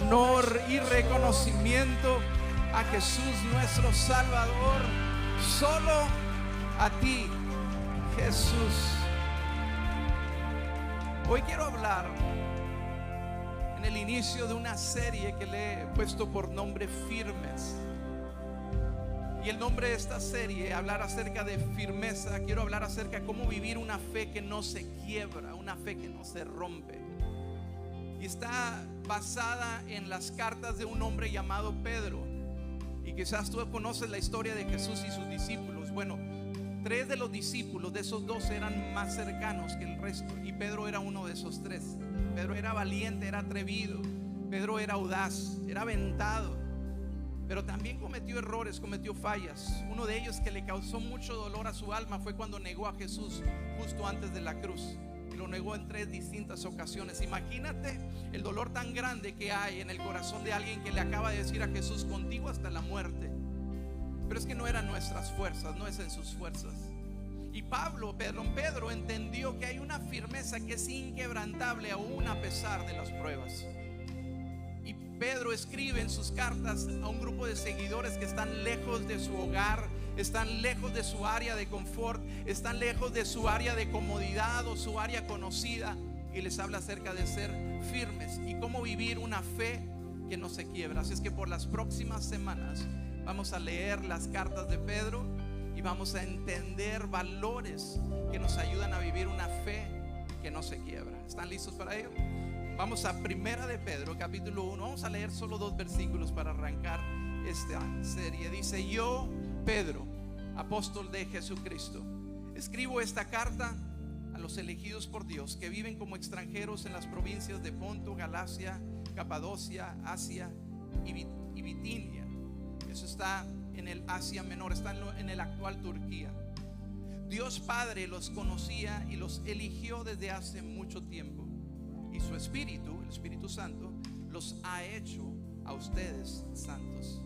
honor y reconocimiento a Jesús nuestro Salvador. Solo a ti, Jesús. Hoy quiero hablar en el inicio de una serie que le he puesto por nombre Firmes. Y el nombre de esta serie, hablar acerca de firmeza. Quiero hablar acerca de cómo vivir una fe que no se quiebra, una fe que no se rompe. Y está basada en las cartas de un hombre llamado Pedro. Y quizás tú conoces la historia de Jesús y sus discípulos. Bueno, 3 de los discípulos, de esos 2 eran más cercanos que el resto, y Pedro era uno de esos 3. Pedro era valiente, era atrevido. Pedro era audaz, era aventado, pero también cometió errores, cometió fallas. Uno de ellos que le causó mucho dolor a su alma fue cuando negó a Jesús justo antes de la cruz. Y lo negó en 3 distintas ocasiones. Imagínate el dolor tan grande que hay en el corazón de alguien que le acaba de decir a Jesús: contigo hasta la muerte. Pero es que no eran nuestras fuerzas, no es en sus fuerzas. Y Pedro entendió que hay una firmeza que es inquebrantable aún a pesar de las pruebas. Y Pedro escribe en sus cartas a un grupo de seguidores que están lejos de su hogar, están lejos de su área de confort, están lejos de su área de comodidad o su área conocida, y les habla acerca de ser firmes y cómo vivir una fe que no se quiebra. Así es que por las próximas semanas vamos a leer las cartas de Pedro y vamos a entender valores que nos ayudan a vivir una fe que no se quiebra. ¿Están listos para ello? Vamos a Primera de Pedro, capítulo 1. Vamos a leer solo 2 versículos para arrancar esta serie. Dice: yo, Pedro, apóstol de Jesucristo, escribo esta carta a los elegidos por Dios que viven como extranjeros en las provincias de Ponto, Galacia, Capadocia, Asia y Bitinia. Eso está en el Asia Menor, está en el actual Turquía. Dios Padre los conocía y los eligió desde hace mucho tiempo, y su Espíritu, el Espíritu Santo, los ha hecho a ustedes santos.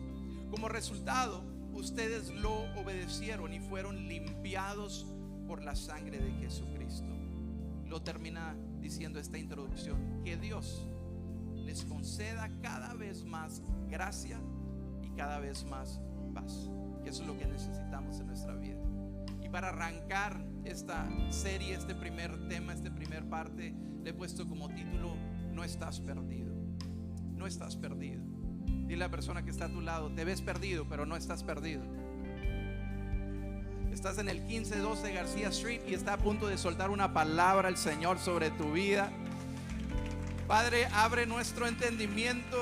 Como resultado, ustedes lo obedecieron y fueron limpiados por la sangre de Jesucristo. Lo termina diciendo esta introducción: que Dios les conceda cada vez más gracia y cada vez más paz. Que eso es lo que necesitamos en nuestra vida. Y para arrancar esta serie, este primer tema, esta primer parte, le he puesto como título: no estás perdido. No estás perdido. Dile a la persona que está a tu lado: te ves perdido, pero no estás perdido. Estás en el 1512 García Street y está a punto de soltar una palabra el Señor sobre tu vida. Padre, abre nuestro entendimiento.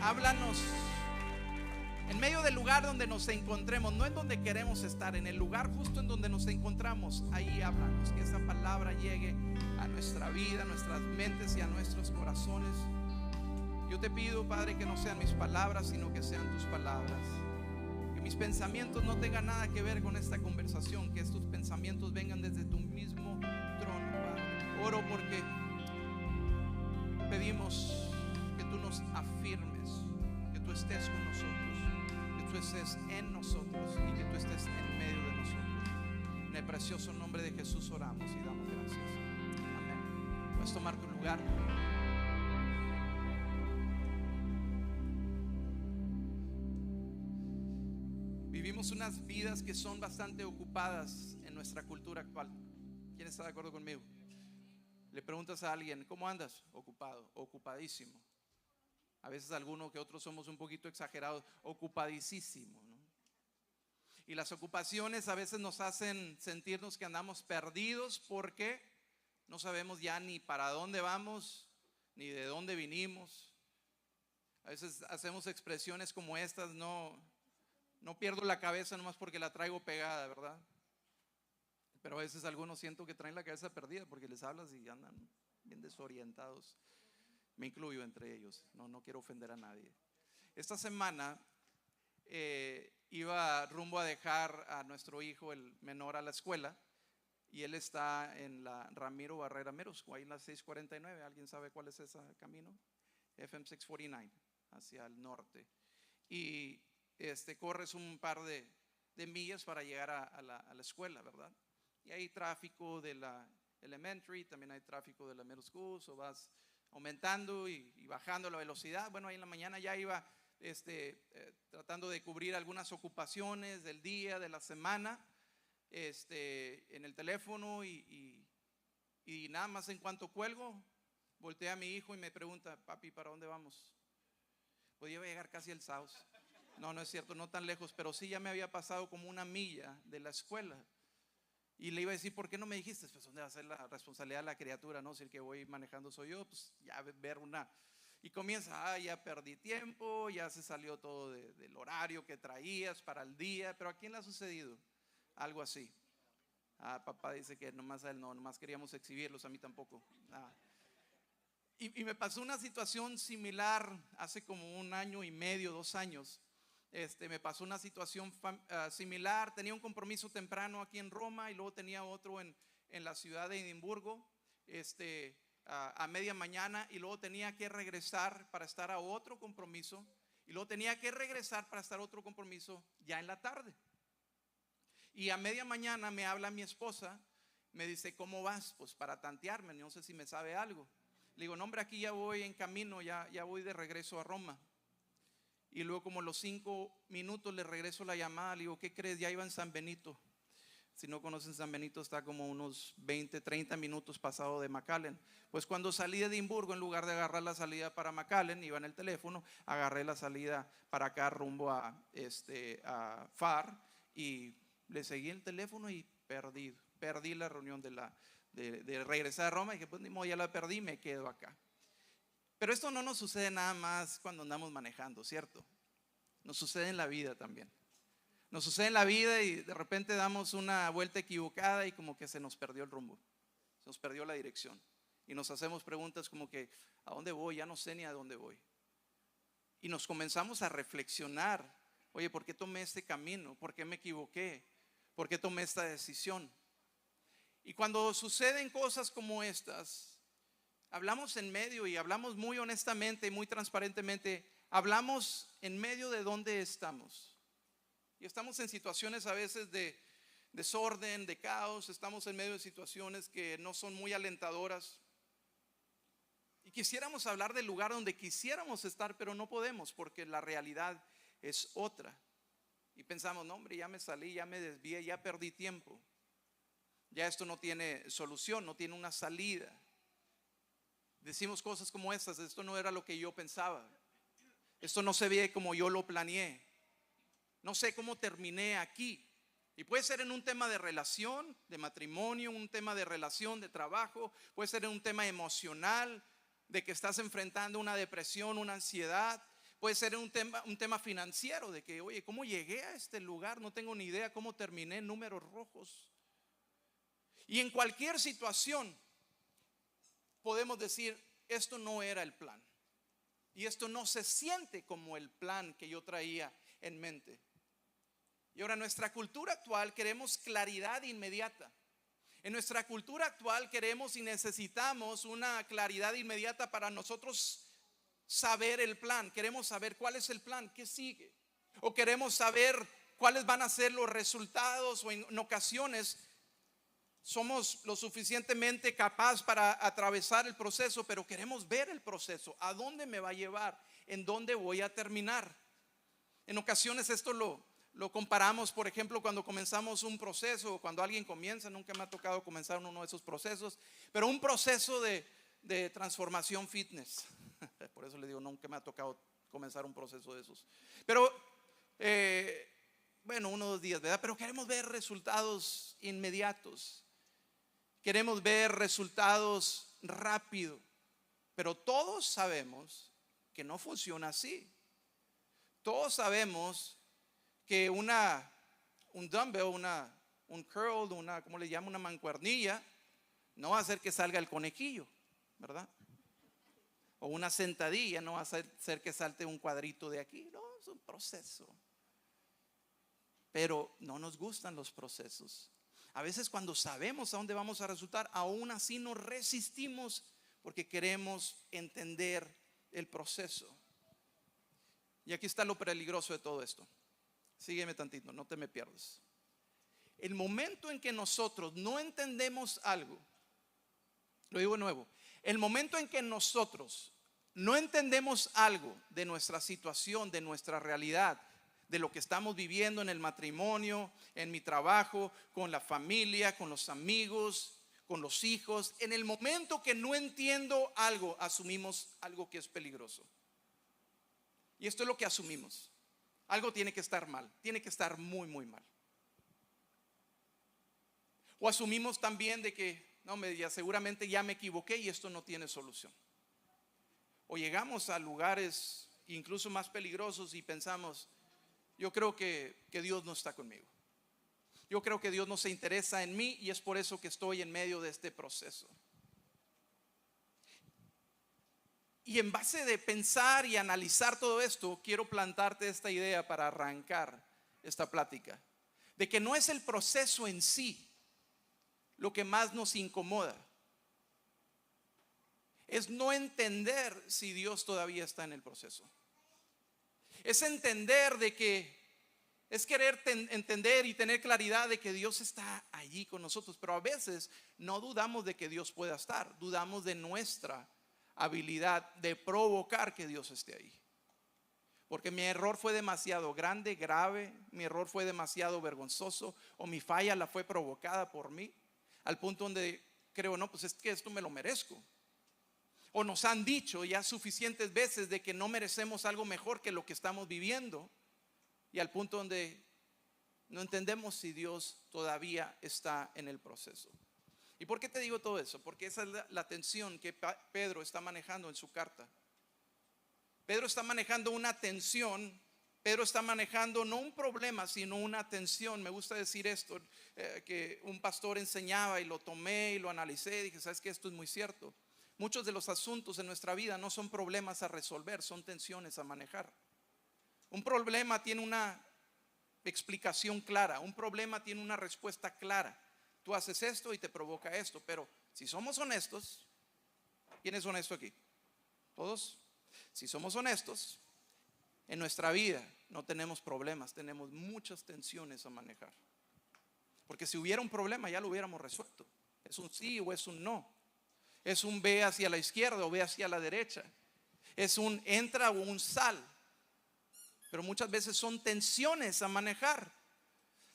Háblanos en medio del lugar donde nos encontremos, no en donde queremos estar, en el lugar justo en donde nos encontramos. Ahí háblanos, que esa palabra llegue a nuestra vida, a nuestras mentes y a nuestros corazones. Yo te pido, Padre, que no sean mis palabras, sino que sean tus palabras. Que mis pensamientos no tengan nada que ver con esta conversación, que estos pensamientos vengan desde tu mismo trono, Padre. Oro porque pedimos que tú nos afirmes, que tú estés con nosotros, que tú estés en nosotros y que tú estés en medio de nosotros. En el precioso nombre de Jesús oramos y damos gracias. Amén. Puedes tomar tu lugar. Vivimos unas vidas que son bastante ocupadas en nuestra cultura actual. ¿Quién está de acuerdo conmigo? Le preguntas a alguien: ¿cómo andas? Ocupado, ocupadísimo. A veces algunos que otros somos un poquito exagerados: ocupadísimo, ¿no? Y las ocupaciones a veces nos hacen sentirnos que andamos perdidos, porque no sabemos ya ni para dónde vamos, ni de dónde vinimos. A veces hacemos expresiones como estas: no pierdo la cabeza nomás porque la traigo pegada, ¿verdad? Pero a veces algunos siento que traen la cabeza perdida porque les hablas y andan bien desorientados. Me incluyo entre ellos, no quiero ofender a nadie. Esta semana iba rumbo a dejar a nuestro hijo, el menor, a la escuela, y él está en la Ramiro Barrera Meros, ahí en la 649. ¿Alguien sabe cuál es ese camino? FM 649, hacia el norte. Y corres un par de millas para llegar a la escuela, ¿verdad? Y hay tráfico de la elementary, también hay tráfico de la middle school, o vas aumentando y bajando la velocidad. Bueno, ahí en la mañana ya iba tratando de cubrir algunas ocupaciones del día, de la semana, en el teléfono y nada más en cuanto cuelgo, volteé a mi hijo y me pregunta: papi, ¿para dónde vamos? Pues yo iba a llegar casi al South. No, no es cierto, no tan lejos, pero sí ya me había pasado como 1 milla de la escuela. Y le iba a decir: ¿por qué no me dijiste? Pues ¿dónde va a ser la responsabilidad de la criatura? No, si el que voy manejando soy yo, pues ya ver una. Y comienza: ya perdí tiempo, ya se salió todo del horario que traías para el día. Pero ¿a quién le ha sucedido algo así? Papá dice que nomás a él no, nomás queríamos exhibirlos, a mí tampoco. Y me pasó una situación similar hace como 1 año y medio, 2 años. Me pasó una situación similar. Tenía un compromiso temprano aquí en Roma y luego tenía otro en la ciudad de Edimburgo a media mañana, y luego tenía que regresar para estar a otro compromiso, y luego tenía que regresar para estar a otro compromiso ya en la tarde. Y a media mañana me habla mi esposa, me dice: ¿cómo vas? Pues para tantearme, no sé si me sabe algo. Le digo: no, hombre, aquí ya voy en camino, ya voy de regreso a Roma. Y luego como a los 5 minutos le regreso la llamada. Le digo: ¿qué crees? Ya iba en San Benito. Si no conocen San Benito, está como unos 20, 30 minutos pasado de McAllen. Pues cuando salí de Edimburgo, en lugar de agarrar la salida para McAllen, iba en el teléfono, agarré la salida para acá rumbo a Far, y le seguí el teléfono y perdí la reunión de regresar a Roma. Y dije: pues ni modo, ya la perdí, me quedo acá. Pero esto no nos sucede nada más cuando andamos manejando, ¿cierto? Nos sucede en la vida también. Nos sucede en la vida y de repente damos una vuelta equivocada y como que se nos perdió el rumbo, se nos perdió la dirección. Y nos hacemos preguntas como que: ¿a dónde voy? Ya no sé ni a dónde voy. Y nos comenzamos a reflexionar: oye, ¿por qué tomé este camino? ¿Por qué me equivoqué? ¿Por qué tomé esta decisión? Y cuando suceden cosas como estas, hablamos en medio, y hablamos muy honestamente y muy transparentemente, hablamos en medio de dónde estamos. Y estamos en situaciones a veces de desorden, de caos. Estamos en medio de situaciones que no son muy alentadoras. Y quisiéramos hablar del lugar donde quisiéramos estar, pero no podemos porque la realidad es otra. Y pensamos: no, hombre, ya me salí, ya me desvié, ya perdí tiempo. Ya esto no tiene solución, no tiene una salida. Decimos cosas como estas: esto no era lo que yo pensaba. Esto no se ve como yo lo planeé. No sé cómo terminé aquí. Y puede ser en un tema de relación, de matrimonio, un tema de relación, de trabajo. Puede ser en un tema emocional, de que estás enfrentando una depresión, una ansiedad. Puede ser en un tema financiero, de que: oye, ¿cómo llegué a este lugar? No tengo ni idea cómo terminé en números rojos. Y en cualquier situación podemos decir: esto no era el plan, y esto no se siente como el plan que yo traía en mente. Y ahora, en nuestra cultura actual queremos claridad inmediata. En nuestra cultura actual queremos y necesitamos una claridad inmediata para nosotros saber el plan. Queremos saber cuál es el plan, qué sigue. O queremos saber cuáles van a ser los resultados, o en ocasiones somos lo suficientemente capaz para atravesar el proceso, pero queremos ver el proceso. ¿A dónde me va a llevar? ¿En dónde voy a terminar? En ocasiones esto lo comparamos, por ejemplo, cuando comenzamos un proceso, o cuando alguien comienza. Nunca me ha tocado comenzar uno de esos procesos, pero un proceso de transformación fitness. Por eso le digo: nunca me ha tocado comenzar un proceso de esos. Pero bueno, 1 o 2 días, ¿verdad? Pero queremos ver resultados inmediatos. Queremos ver resultados rápido. Pero todos sabemos que no funciona así. Todos sabemos que un dumbbell, un curl, ¿cómo le llamo? Una mancuernilla, no va a hacer que salga el conejillo, ¿verdad? O una sentadilla no va a hacer que salte un cuadrito de aquí. No, es un proceso. Pero no nos gustan los procesos. A veces, cuando sabemos a dónde vamos a resultar, aún así nos resistimos porque queremos entender el proceso. Y aquí está lo peligroso de todo esto. Sígueme tantito, no te me pierdas. El momento en que nosotros no entendemos algo, lo digo de nuevo, El momento en que nosotros no entendemos algo de nuestra situación, de nuestra realidad, de lo que estamos viviendo en el matrimonio, en mi trabajo, con la familia, con los amigos, con los hijos, en el momento que no entiendo algo, asumimos algo que es peligroso. Y esto es lo que asumimos. Algo tiene que estar mal, tiene que estar muy, muy mal. O asumimos también de que no, seguramente ya me equivoqué y esto no tiene solución. O llegamos a lugares incluso más peligrosos y pensamos, yo creo que Dios no está conmigo. Yo creo que Dios no se interesa en mí y es por eso que estoy en medio de este proceso. Y en base de pensar y analizar todo esto, quiero plantarte esta idea para arrancar esta plática. De que no es el proceso en sí lo que más nos incomoda. Es no entender si Dios todavía está en el proceso. Es entender de que es querer entender y tener claridad de que Dios está allí con nosotros. Pero a veces no dudamos de que Dios pueda estar. Dudamos de nuestra habilidad de provocar que Dios esté ahí. Porque mi error fue demasiado grande, grave. Mi error fue demasiado vergonzoso. O mi falla la fue provocada por mí. Al punto donde creo, no, pues es que esto me lo merezco. O nos han dicho ya suficientes veces de que no merecemos algo mejor que lo que estamos viviendo. Y al punto donde no entendemos si Dios todavía está en el proceso. ¿Y por qué te digo todo eso? Porque esa es la tensión que Pedro está manejando en su carta. Pedro está manejando una tensión. Pedro está manejando no un problema, sino una tensión. Me gusta decir esto, que un pastor enseñaba y lo tomé y lo analicé. Dije, ¿sabes qué? Esto es muy cierto. Muchos de los asuntos en nuestra vida no son problemas a resolver, son tensiones a manejar. Un problema tiene una explicación clara, un problema tiene una respuesta clara. Tú haces esto y te provoca esto, pero si somos honestos, ¿quién es honesto aquí? ¿Todos? Si somos honestos, en nuestra vida no tenemos problemas, tenemos muchas tensiones a manejar. Porque si hubiera un problema ya lo hubiéramos resuelto. Es un sí o es un no. Es un ve hacia la izquierda o ve hacia la derecha. Es un entra o un sal. Pero muchas veces son tensiones a manejar.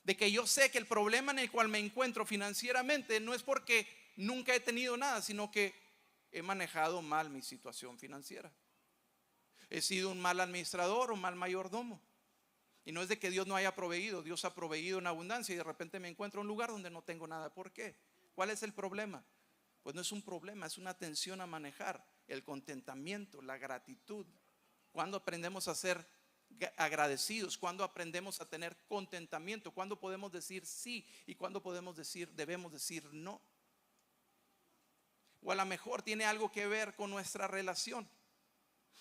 De que yo sé que el problema en el cual me encuentro financieramente no es porque nunca he tenido nada, sino que he manejado mal mi situación financiera. He sido un mal administrador o mal mayordomo. Y no es de que Dios no haya proveído, Dios ha proveído en abundancia y de repente me encuentro en un lugar donde no tengo nada. ¿Por qué? ¿Cuál es el problema? Pues no es un problema, es una tensión a manejar. El contentamiento, la gratitud. Cuando aprendemos a ser agradecidos, cuando aprendemos a tener contentamiento, cuando podemos decir sí y cuando debemos decir no. O a lo mejor tiene algo que ver con nuestra relación.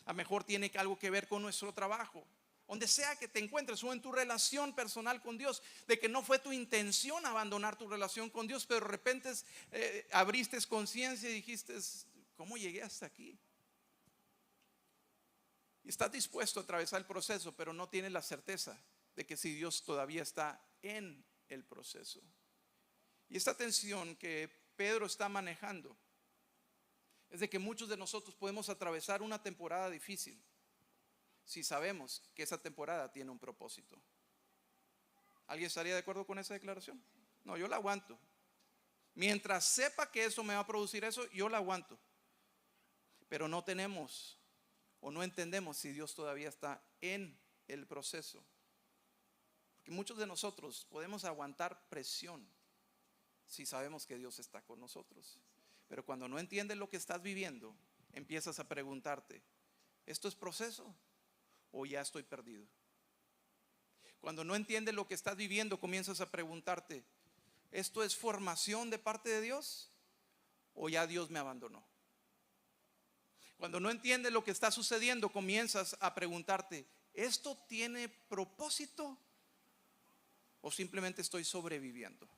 A lo mejor tiene algo que ver con nuestro trabajo. Donde sea que te encuentres o en tu relación personal con Dios, de que no fue tu intención abandonar tu relación con Dios, pero de repente abriste conciencia y dijiste, ¿cómo llegué hasta aquí? Y estás dispuesto a atravesar el proceso, pero no tienes la certeza de que si Dios todavía está en el proceso. Y esta tensión que Pedro está manejando es de que muchos de nosotros podemos atravesar una temporada difícil si sabemos que esa temporada tiene un propósito. ¿Alguien estaría de acuerdo con esa declaración? No, yo la aguanto. Mientras sepa que eso me va a producir eso, yo la aguanto. Pero no tenemos o no entendemos si Dios todavía está en el proceso. Porque muchos de nosotros podemos aguantar presión si sabemos que Dios está con nosotros. Pero cuando no entiendes lo que estás viviendo, empiezas a preguntarte, ¿esto es proceso o ya estoy perdido? Cuando no entiendes lo que estás viviendo, comienzas a preguntarte, ¿esto es formación de parte de Dios o ya Dios me abandonó? Cuando no entiendes lo que está sucediendo, comienzas a preguntarte, ¿esto tiene propósito o simplemente estoy sobreviviendo?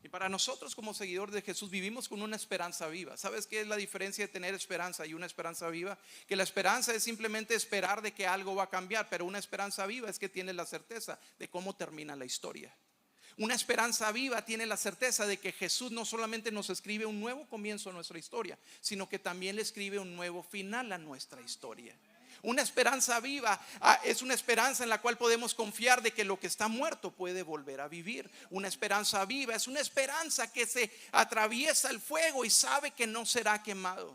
Y para nosotros como seguidores de Jesús vivimos con una esperanza viva. ¿Sabes qué es la diferencia de tener esperanza y una esperanza viva? Que la esperanza es simplemente esperar de que algo va a cambiar, pero una esperanza viva es que tienes la certeza de cómo termina la historia. Una esperanza viva tiene la certeza de que Jesús no solamente nos escribe un nuevo comienzo a nuestra historia, sino que también le escribe un nuevo final a nuestra historia. Una esperanza viva es una esperanza en la cual podemos confiar de que lo que está muerto puede volver a vivir. Una esperanza viva es una esperanza que se atraviesa el fuego y sabe que no será quemado.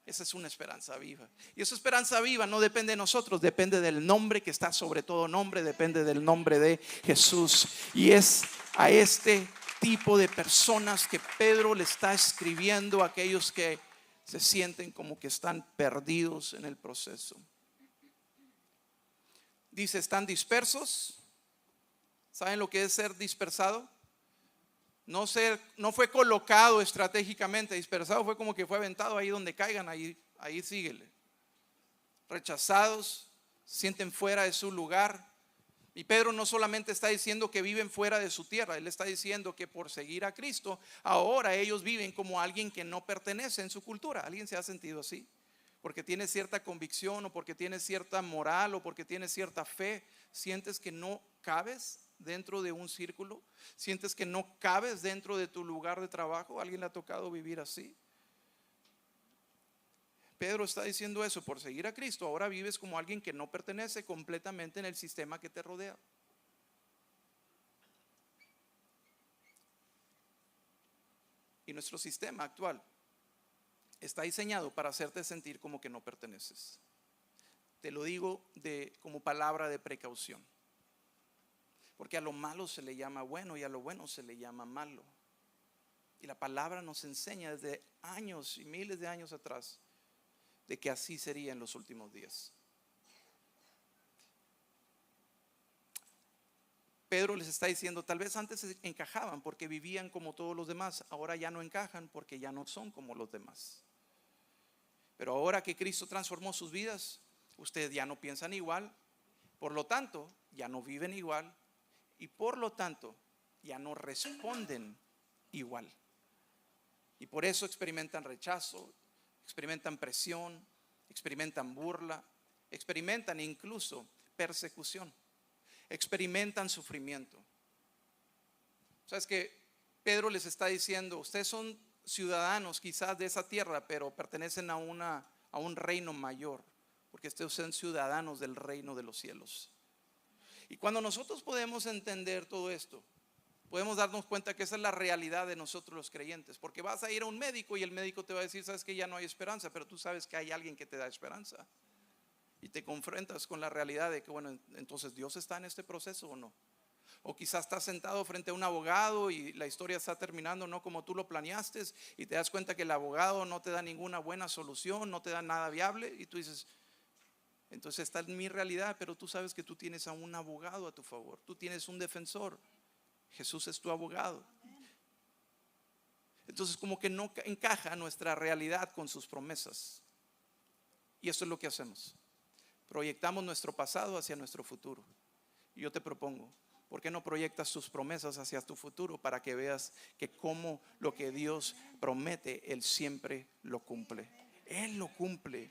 Esa es una esperanza viva. Y esa esperanza viva no depende de nosotros, depende del nombre que está sobre todo nombre, depende del nombre de Jesús. Y es a este tipo de personas que Pedro le está escribiendo, a aquellos que se sienten como que están perdidos en el proceso. Dice, están dispersos. ¿Saben lo que es ser dispersado? No fue colocado estratégicamente. Dispersado fue como que fue aventado ahí donde caigan, ahí síguele. Rechazados, se sienten fuera de su lugar. Y Pedro no solamente está diciendo que viven fuera de su tierra, él está diciendo que por seguir a Cristo, ahora ellos viven como alguien que no pertenece en su cultura. ¿Alguien se ha sentido así? Porque tienes cierta convicción, o porque tienes cierta moral, o porque tienes cierta fe, sientes que no cabes dentro de un círculo, sientes que no cabes dentro de tu lugar de trabajo. ¿A alguien le ha tocado vivir así? Pedro está diciendo eso, por seguir a Cristo ahora vives como alguien que no pertenece completamente en el sistema que te rodea. Y nuestro sistema actual está diseñado para hacerte sentir como que no perteneces. Te lo digo como palabra de precaución, porque a lo malo se le llama bueno y a lo bueno se le llama malo. Y la palabra nos enseña desde años y miles de años atrás de que así sería en los últimos días. Pedro les está diciendo, tal vez antes encajaban porque vivían como todos los demás, ahora ya no encajan porque ya no son como los demás. Pero ahora que Cristo transformó sus vidas, ustedes ya no piensan igual, por lo tanto ya no viven igual, y por lo tanto ya no responden igual. Y por eso experimentan rechazo, experimentan presión, experimentan burla, experimentan incluso persecución, experimentan sufrimiento. Sabes que Pedro les está diciendo, ustedes son ciudadanos quizás de esa tierra, pero pertenecen a un reino mayor, porque ustedes son ciudadanos del reino de los cielos. Y cuando nosotros podemos entender todo esto, podemos darnos cuenta que esa es la realidad de nosotros los creyentes. Porque vas a ir a un médico y el médico te va a decir, sabes que ya no hay esperanza, pero tú sabes que hay alguien que te da esperanza. Y te confrontas con la realidad de que, bueno, entonces Dios está en este proceso o no. O quizás estás sentado frente a un abogado y la historia está terminando no como tú lo planeaste, y te das cuenta que el abogado no te da ninguna buena solución, no te da nada viable, y tú dices, entonces está en mi realidad, pero tú sabes que tú tienes a un abogado a tu favor, tú tienes un defensor. Jesús es tu abogado. Entonces como que no encaja nuestra realidad con sus promesas. Y eso es lo que hacemos. Proyectamos nuestro pasado hacia nuestro futuro. Y yo te propongo, ¿por qué no proyectas tus promesas hacia tu futuro para que veas que como lo que Dios promete, Él siempre lo cumple? Él lo cumple.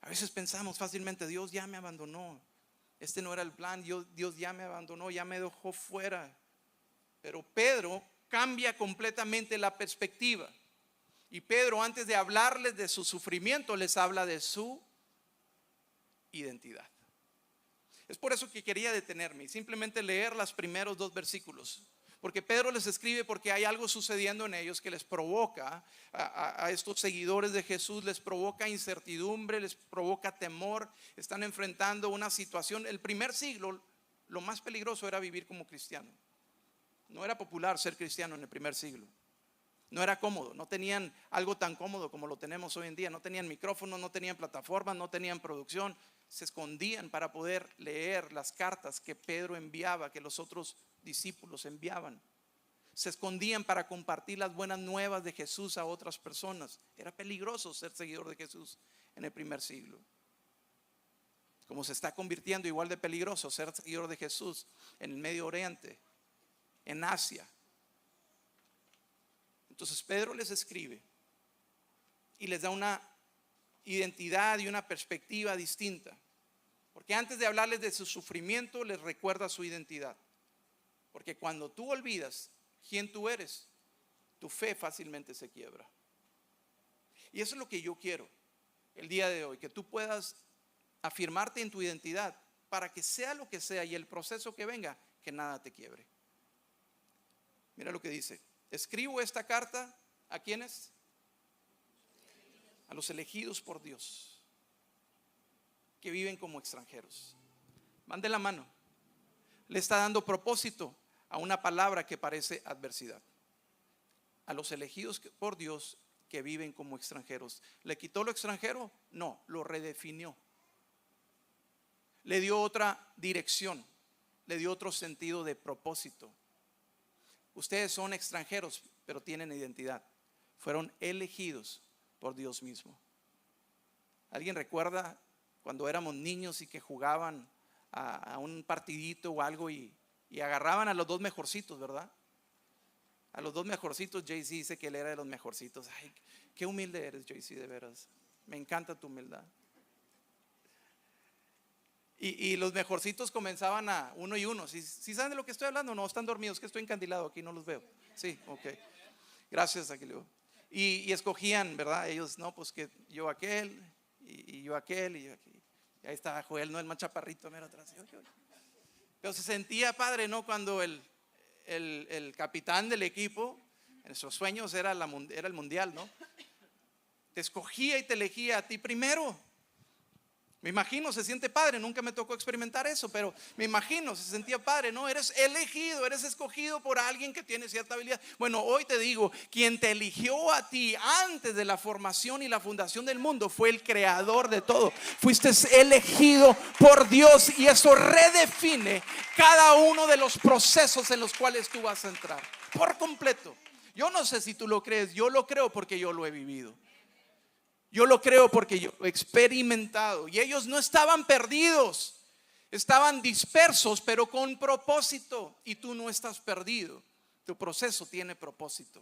A veces pensamos fácilmente, Dios ya me abandonó. Este no era el plan, Dios ya me abandonó, ya me dejó fuera. Pero Pedro cambia completamente la perspectiva. Y Pedro, antes de hablarles de su sufrimiento, les habla de su identidad. Es por eso que quería detenerme y simplemente leer los primeros 2 versículos. Porque Pedro les escribe porque hay algo sucediendo en ellos que les provoca, a estos seguidores de Jesús, les provoca incertidumbre, les provoca temor. Están enfrentando una situación. El primer siglo, lo más peligroso era vivir como cristiano. No era popular ser cristiano en el primer siglo. No era cómodo, no tenían algo tan cómodo como lo tenemos hoy en día. No tenían micrófonos, no tenían plataformas, no tenían producción. Se escondían para poder leer las cartas que Pedro enviaba, que los otros discípulos enviaban. Se escondían para compartir las buenas nuevas de Jesús a otras personas. Era peligroso ser seguidor de Jesús en el primer siglo. Como se está convirtiendo igual de peligroso ser seguidor de Jesús en el Medio Oriente, en Asia. Entonces Pedro les escribe y les da una identidad y una perspectiva distinta, porque antes de hablarles de su sufrimiento les recuerda su identidad. Porque cuando tú olvidas quién tú eres, tu fe fácilmente se quiebra. Y eso es lo que yo quiero el día de hoy, que tú puedas afirmarte en tu identidad para que sea lo que sea y el proceso que venga, que nada te quiebre. Mira lo que dice: escribo esta carta ¿a quiénes? A los elegidos por Dios, que viven como extranjeros. Van de la mano. Le está dando propósito a una palabra que parece adversidad. A los elegidos por Dios que viven como extranjeros. ¿Le quitó lo extranjero? No, lo redefinió. Le dio otra dirección, le dio otro sentido de propósito. Ustedes son extranjeros, pero tienen identidad. Fueron elegidos por Dios mismo. ¿Alguien recuerda cuando éramos niños y que jugaban a un partidito o algo y agarraban a los dos mejorcitos, verdad? A los dos mejorcitos. JC dice que él era de los mejorcitos. Ay, qué humilde eres, JC, de veras. Me encanta tu humildad. Y los mejorcitos comenzaban a uno y uno. ¿Sí saben de lo que estoy hablando? No, están dormidos, que estoy encandilado aquí, no los veo. Sí, ok. Gracias, Aquileo. Y escogían, ¿verdad? Ellos, no, pues que yo aquel, y yo aquel, y yo aquí. Y ahí estaba Joel, no, el más chaparrito, mira atrás. Pero se sentía padre, ¿no? Cuando el capitán del equipo, en sus sueños era el mundial, ¿no? Te escogía y te elegía a ti primero. Me imagino, se siente padre. Nunca me tocó experimentar eso, pero me imagino, se sentía padre, ¿no? Eres elegido, eres escogido por alguien que tiene cierta habilidad. Bueno, hoy te digo, quien te eligió a ti antes de la formación y la fundación del mundo fue el creador de todo. Fuiste elegido por Dios y eso redefine cada uno de los procesos en los cuales tú vas a entrar por completo. Yo no sé si tú lo crees, yo lo creo porque yo lo he vivido. Yo lo creo porque yo lo he experimentado. Y ellos no estaban perdidos, estaban dispersos, pero con propósito. Y tú no estás perdido, tu proceso tiene propósito.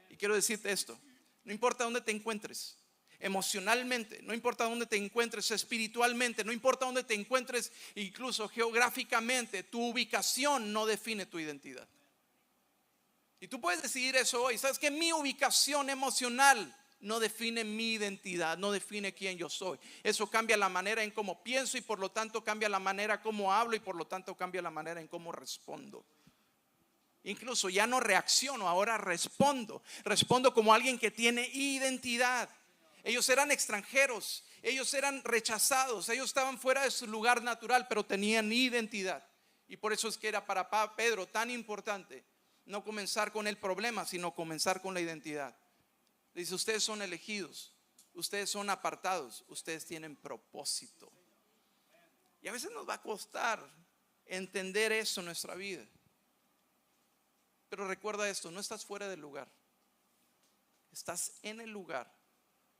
Y quiero decirte esto: no importa dónde te encuentres emocionalmente, no importa dónde te encuentres espiritualmente, no importa dónde te encuentres incluso geográficamente, tu ubicación no define tu identidad. Y tú puedes decidir eso hoy. Sabes que mi ubicación emocional no define mi identidad, no define quién yo soy. Eso cambia la manera en cómo pienso y por lo tanto cambia la manera como hablo y por lo tanto cambia la manera en cómo respondo. Incluso ya no reacciono, ahora respondo. Respondo como alguien que tiene identidad. Ellos eran extranjeros, ellos eran rechazados, ellos estaban fuera de su lugar natural, pero tenían identidad. Y por eso es que era para Pedro tan importante no comenzar con el problema, sino comenzar con la identidad. Dice: ustedes son elegidos, ustedes son apartados, ustedes tienen propósito. Y a veces nos va a costar entender eso en nuestra vida. Pero recuerda esto: no estás fuera del lugar, estás en el lugar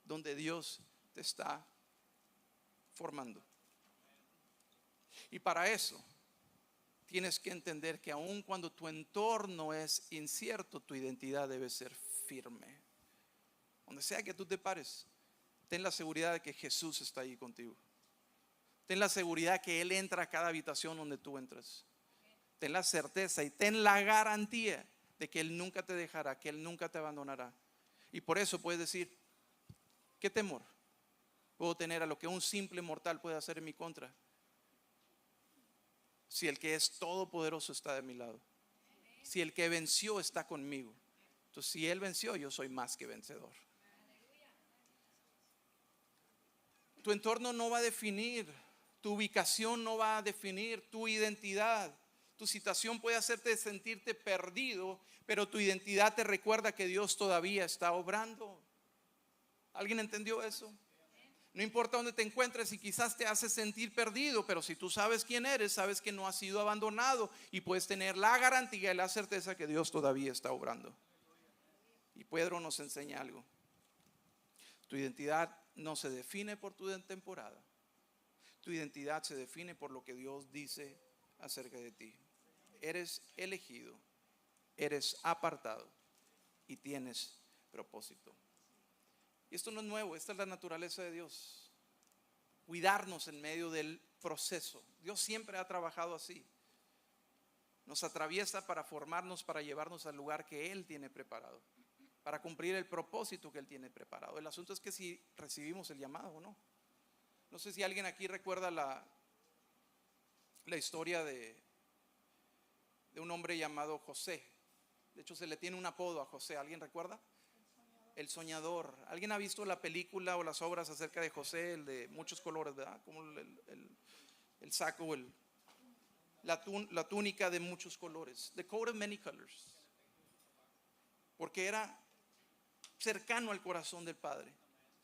donde Dios te está formando. Y para eso tienes que entender que aun cuando tu entorno es incierto, tu identidad debe ser firme. Donde sea que tú te pares, ten la seguridad de que Jesús está ahí contigo. Ten la seguridad que Él entra a cada habitación donde tú entras. Ten la certeza y ten la garantía de que Él nunca te dejará, que Él nunca te abandonará. Y por eso puedes decir: ¿qué temor puedo tener a lo que un simple mortal puede hacer en mi contra? Si el que es todopoderoso está de mi lado, si el que venció está conmigo, entonces si Él venció, yo soy más que vencedor. Tu entorno no va a definir, tu ubicación no va a definir tu identidad. Tu situación puede hacerte sentirte perdido, pero tu identidad te recuerda que Dios todavía está obrando. ¿Alguien entendió eso? No importa dónde te encuentres y quizás te hace sentir perdido, pero si tú sabes quién eres, sabes que no has sido abandonado y puedes tener la garantía y la certeza que Dios todavía está obrando. Y Pedro nos enseña algo: tu identidad no se define por tu temporada, tu identidad se define por lo que Dios dice acerca de ti. Eres elegido, eres apartado y tienes propósito. Y esto no es nuevo, esta es la naturaleza de Dios: cuidarnos en medio del proceso. Dios siempre ha trabajado así. nos atraviesa para formarnos, para llevarnos al lugar que Él tiene preparado, para cumplir el propósito que Él tiene preparado. El asunto es que si recibimos el llamado o no. No sé si alguien aquí recuerda la historia de un hombre llamado José. De hecho, se le tiene un apodo a José. ¿Alguien recuerda? El soñador. ¿Alguien ha visto la película o las obras acerca de José, el de muchos colores, verdad? Como el saco, la túnica de muchos colores. The coat of many colors. Porque era cercano al corazón del Padre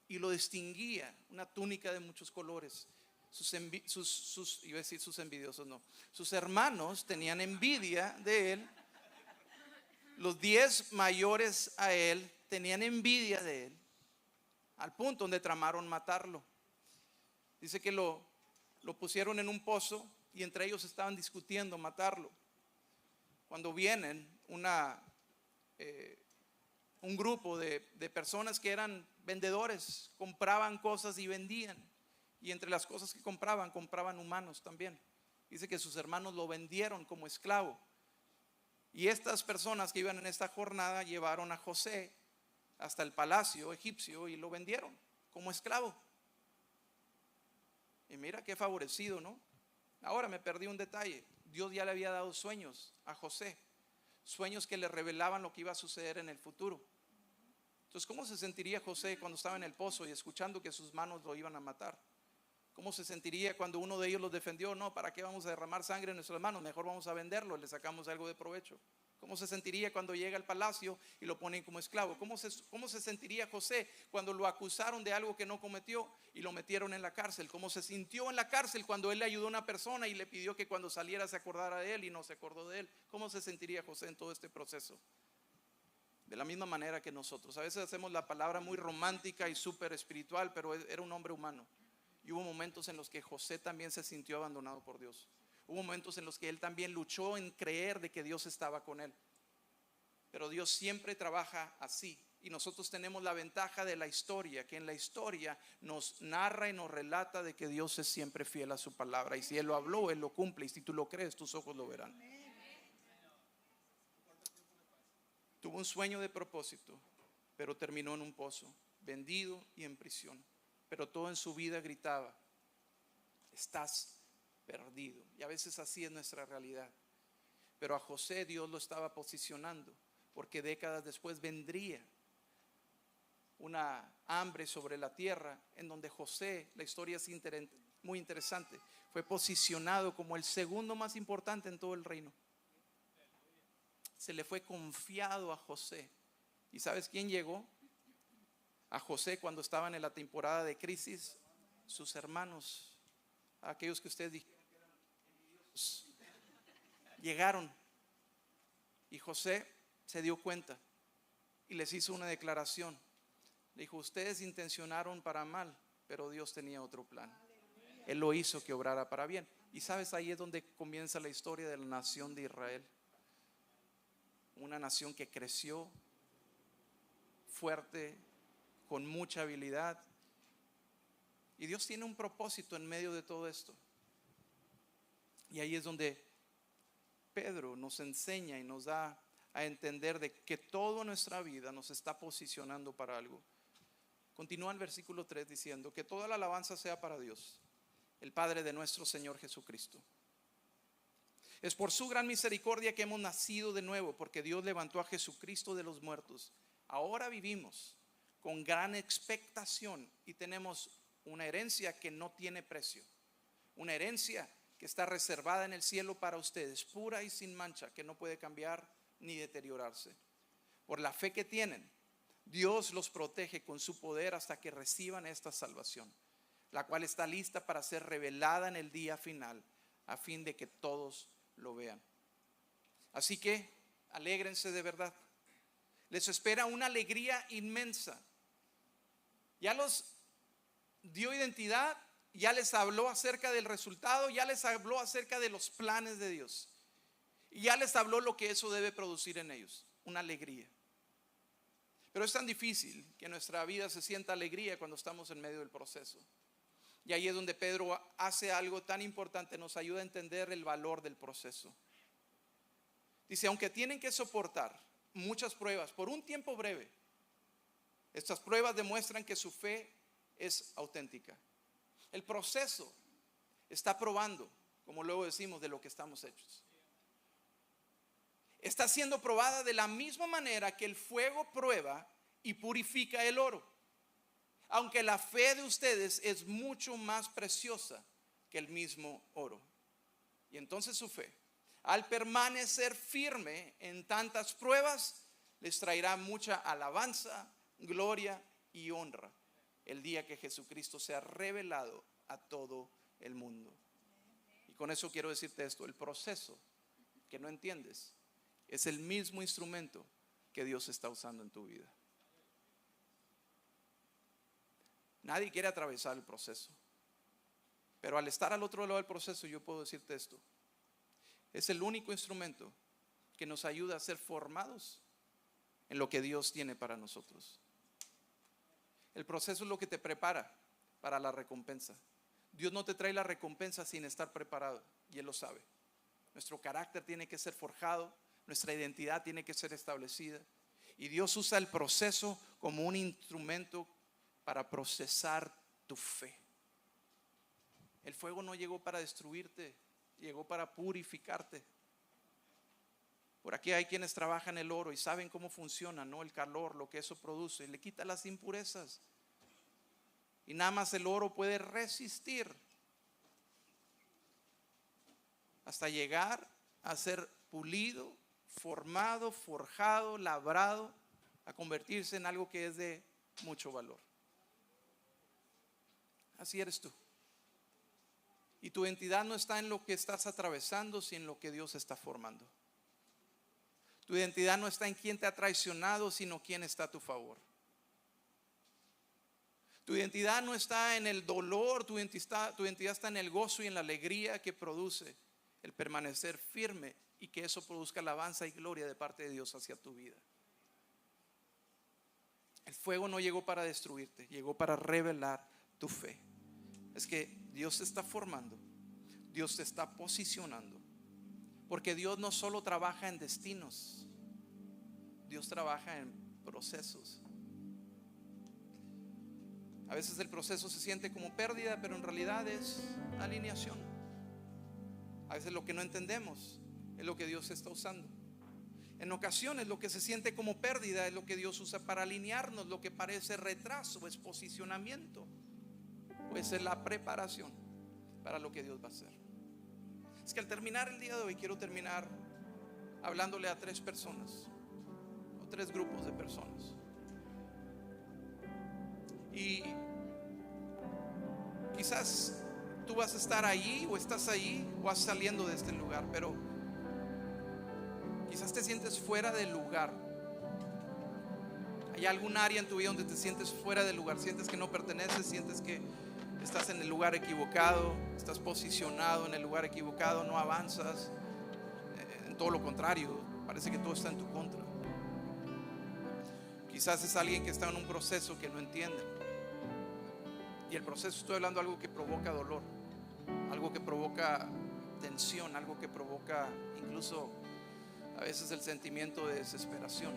y lo distinguía, una túnica de muchos colores. Iba a decir sus envidiosos, no. Sus hermanos tenían envidia de él. Los 10 mayores a él tenían envidia de él, al punto donde tramaron matarlo. Dice que lo pusieron en un pozo y entre ellos estaban discutiendo matarlo. Cuando vienen un grupo de personas que eran vendedores, compraban cosas y vendían. Y entre las cosas que compraban humanos también. Dice que sus hermanos lo vendieron como esclavo. Y estas personas que iban en esta jornada llevaron a José hasta el palacio egipcio y lo vendieron como esclavo. Y mira qué favorecido, ¿no? Ahora me perdí un detalle. Dios ya le había dado sueños a José, sueños que le revelaban lo que iba a suceder en el futuro. Entonces, ¿cómo se sentiría José cuando estaba en el pozo y escuchando que sus manos lo iban a matar? ¿Cómo se sentiría cuando uno de ellos los defendió? No, ¿para qué vamos a derramar sangre en nuestras manos? Mejor vamos a venderlo, le sacamos algo de provecho. ¿Cómo se sentiría cuando llega al palacio y lo ponen como esclavo? ¿Cómo se sentiría José cuando lo acusaron de algo que no cometió y lo metieron en la cárcel? ¿Cómo se sintió en la cárcel cuando él le ayudó a una persona y le pidió que cuando saliera se acordara de él y no se acordó de él? ¿Cómo se sentiría José en todo este proceso? De la misma manera que nosotros. A veces hacemos la palabra muy romántica y súper espiritual, pero era un hombre humano. Y hubo momentos en los que José también se sintió abandonado por Dios. Hubo momentos en los que él también luchó en creer de que Dios estaba con él. Pero Dios siempre trabaja así. Y nosotros tenemos la ventaja de la historia, que en la historia nos narra y nos relata de que Dios es siempre fiel a su palabra. Y si Él lo habló, Él lo cumple. Y si tú lo crees, tus ojos lo verán. Tuvo un sueño de propósito, pero terminó en un pozo, vendido y en prisión. Pero todo en su vida gritaba: estás perdido. Y a veces así es nuestra realidad. Pero a José Dios lo estaba posicionando, porque décadas después vendría una hambre sobre la tierra, en donde José, la historia es muy interesante, fue posicionado como el segundo más importante en todo el reino. Se le fue confiado a José. ¿Y sabes quién llegó a José cuando estaban en la temporada de crisis? Sus hermanos, aquellos que ustedes dijeron que eran envidiosos, llegaron. Y José se dio cuenta y les hizo una declaración. Le dijo: ustedes intencionaron para mal, pero Dios tenía otro plan. Él lo hizo que obrara para bien. Y sabes, ahí es donde comienza la historia de la nación de Israel. Una nación que creció fuerte, con mucha habilidad. Y Dios tiene un propósito en medio de todo esto. Y ahí es donde Pedro nos enseña y nos da a entender de que toda nuestra vida nos está posicionando para algo. Continúa el versículo 3 diciendo: que toda la alabanza sea para Dios, el Padre de nuestro Señor Jesucristo. Es por su gran misericordia que hemos nacido de nuevo, porque Dios levantó a Jesucristo de los muertos. Ahora vivimos con gran expectación y tenemos una herencia que no tiene precio. Una herencia que está reservada en el cielo para ustedes, pura y sin mancha, que no puede cambiar ni deteriorarse. Por la fe que tienen, Dios los protege con su poder hasta que reciban esta salvación, la cual está lista para ser revelada en el día final, a fin de que todos lo vean. Así que alégrense de verdad. Les espera una alegría inmensa. Ya los dio identidad, ya les habló acerca del resultado, ya les habló acerca de los planes de Dios, y ya les habló lo que eso debe producir en ellos: una alegría. Pero es tan difícil que nuestra vida se sienta alegría cuando estamos en medio del proceso. Y ahí es donde Pedro hace algo tan importante, nos ayuda a entender el valor del proceso. Dice, aunque tienen que soportar muchas pruebas por un tiempo breve, estas pruebas demuestran que su fe es auténtica. El proceso está probando, como luego decimos, de lo que estamos hechos. Está siendo probada de la misma manera que el fuego prueba y purifica el oro. Aunque la fe de ustedes es mucho más preciosa que el mismo oro. Y entonces su fe, al permanecer firme en tantas pruebas, les traerá mucha alabanza, gloria y honra el día que Jesucristo sea revelado a todo el mundo. Y con eso quiero decirte esto: el proceso que no entiendes es el mismo instrumento que Dios está usando en tu vida. Nadie quiere atravesar el proceso, pero al estar al otro lado del proceso, yo puedo decirte esto: es el único instrumento que nos ayuda a ser formados en lo que Dios tiene para nosotros. El proceso es lo que te prepara para la recompensa. Dios no te trae la recompensa sin estar preparado, y Él lo sabe. Nuestro carácter tiene que ser forjado, nuestra identidad tiene que ser establecida, y Dios usa el proceso como un instrumento para procesar tu fe. El fuego no llegó para destruirte, llegó para purificarte. Por aquí hay quienes trabajan el oro y saben cómo funciona, ¿no? El calor, lo que eso produce, le quita las impurezas. Y nada más el oro puede resistir hasta llegar a ser pulido, formado, forjado, labrado, a convertirse en algo que es de mucho valor. Así eres tú. Y tu identidad no está en lo que estás atravesando, sino en lo que Dios está formando. Tu identidad no está en quién te ha traicionado, sino quién está a tu favor. Tu identidad no está en el dolor, tu identidad está en el gozo y en la alegría que produce el permanecer firme, y que eso produzca alabanza y gloria de parte de Dios hacia tu vida. El fuego no llegó para destruirte, llegó para revelar tu fe. Es que Dios te está formando, Dios te está posicionando, porque Dios no solo trabaja en destinos, Dios trabaja en procesos. A veces el proceso se siente como pérdida, pero en realidad es alineación. A veces lo que no entendemos es lo que Dios está usando. En ocasiones lo que se siente como pérdida es lo que Dios usa para alinearnos. Lo que parece retraso es posicionamiento, puede ser la preparación para lo que Dios va a hacer. Es que al terminar el día de hoy quiero terminar hablándole a 3 personas, o 3 grupos de personas. Y quizás tú vas a estar allí, o estás allí, o vas saliendo de este lugar, pero quizás te sientes fuera del lugar. ¿Hay algún área en tu vida donde te sientes fuera del lugar? Sientes que no perteneces, sientes que estás en el lugar equivocado, estás posicionado en el lugar equivocado, no avanzas. En todo lo contrario, parece que todo está en tu contra. Quizás es alguien que está en un proceso que no entiende. Y el proceso, estoy hablando de algo que provoca dolor, algo que provoca tensión, algo que provoca incluso a veces el sentimiento de desesperación.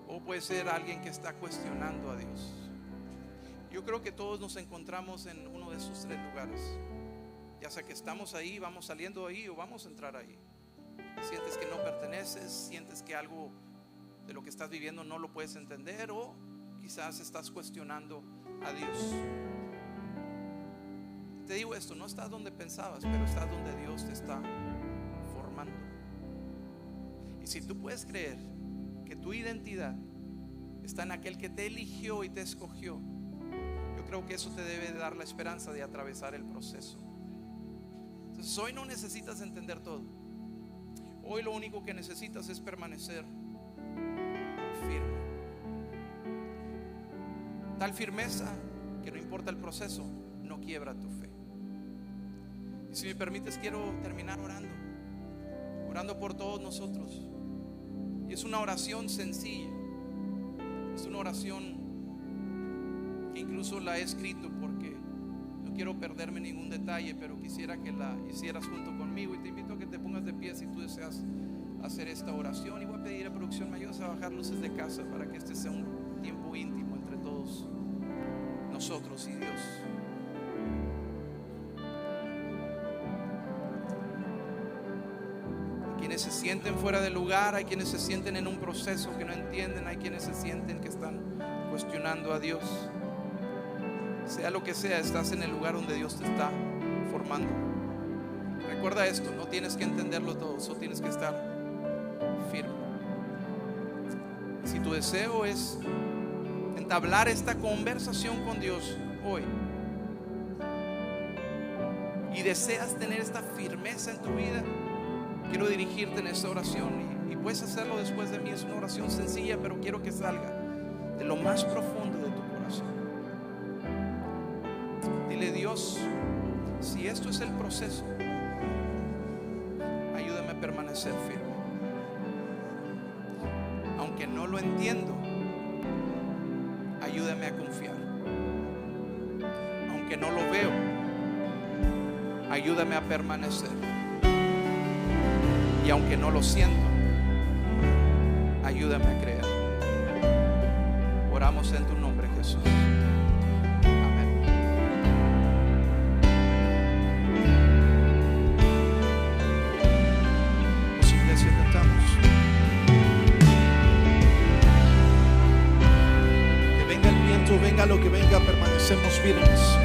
O puede ser alguien que está cuestionando a Dios. Yo creo que todos nos encontramos en uno de esos 3 lugares. Ya sea que estamos ahí, vamos saliendo ahí, o vamos a entrar ahí. Sientes que no perteneces, sientes que algo de lo que estás viviendo no lo puedes entender, o quizás estás cuestionando a Dios. Te digo esto, no estás donde pensabas, pero estás donde Dios te está formando. Y si tú puedes creer que tu identidad está en aquel que te eligió y te escogió, yo creo que eso te debe dar la esperanza de atravesar el proceso. Entonces hoy no necesitas entender todo. Hoy lo único que necesitas es permanecer firme. Tal firmeza que no importa el proceso, no quiebra tu fe. Y si me permites, quiero terminar orando por todos nosotros. Y es una oración sencilla, es una oración que incluso la he escrito porque no quiero perderme ningún detalle, pero quisiera que la hicieras junto conmigo. Y te invito a que te pongas de pie si tú deseas hacer esta oración. Y voy a pedir a producción, me ayudas a bajar luces de casa para que este sea un tiempo íntimo entre todos nosotros y Dios. Hay quienes se sienten fuera de lugar, hay quienes se sienten en un proceso que no entienden, hay quienes se sienten que están cuestionando a Dios. Sea lo que sea, estás en el lugar donde Dios te está formando. Recuerda esto, no tienes que entenderlo todo, solo tienes que estar firme. Si tu deseo es entablar esta conversación con Dios hoy y deseas tener esta firmeza en tu vida, quiero dirigirte en esta oración y puedes hacerlo después de mí. Es una oración sencilla, pero quiero que salga de lo más profundo de tu corazón. Dile: Dios, si esto es el proceso, ayúdame a permanecer firme. Aunque no lo entiendo, ayúdame a confiar. Aunque no lo veo, ayúdame a permanecer. Y aunque no lo siento, ayúdame a creer. Oramos en tu nombre, Jesús. Amén. Pues, iglesia, cantamos. Que venga el viento, venga lo que venga, permanecemos firmes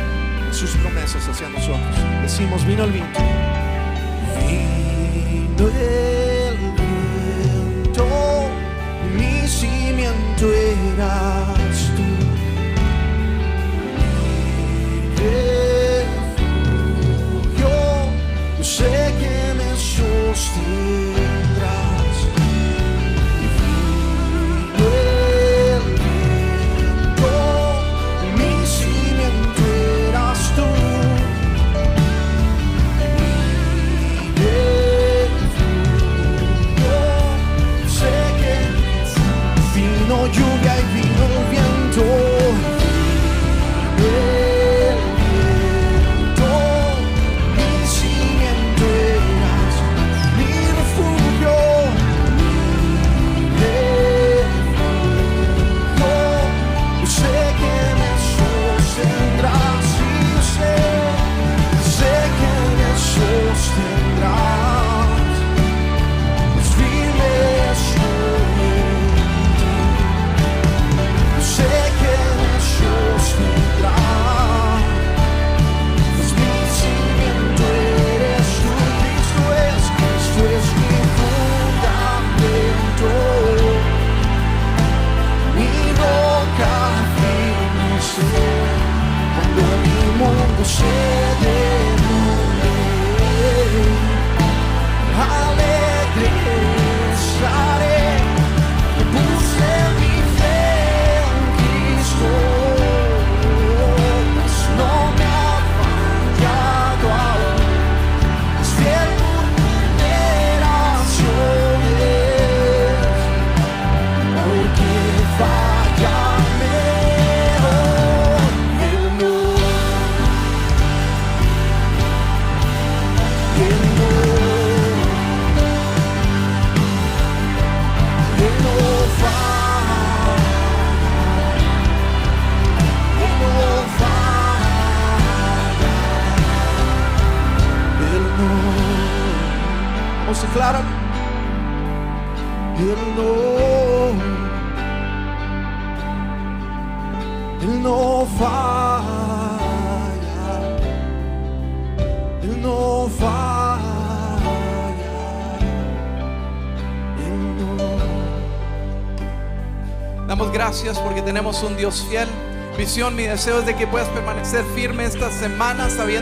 en sus promesas hacia nosotros. Decimos: vino el viento. Vino el viento, mi cimiento eras tú. Mi refugio, yo sé que me sostendrás. Vino el viento, mi cimiento eras tú. Vino lluvia y vino el viento. El viento, mi cimiento eras, mi refugio, mi refugio. Yo sé que me sostendrás, y yo sé que me sostendrás. Pues firme estoy. Sé que me sostendrás, pues mi cimiento eres tú. Cristo es mi fundamento, mi roca firme sé. Cuando mi mundo se derrumbe, alegre estaré. Puse mi fe en Cristo, pues no me ha fallado aún. Es fiel por generaciones, porque falla mejor. Él no vamos a declarar: Él no falla, Él no falla, Él no. Damos gracias porque tenemos un Dios fiel. Visión, mi deseo es de que puedas permanecer firme esta semana sabiendo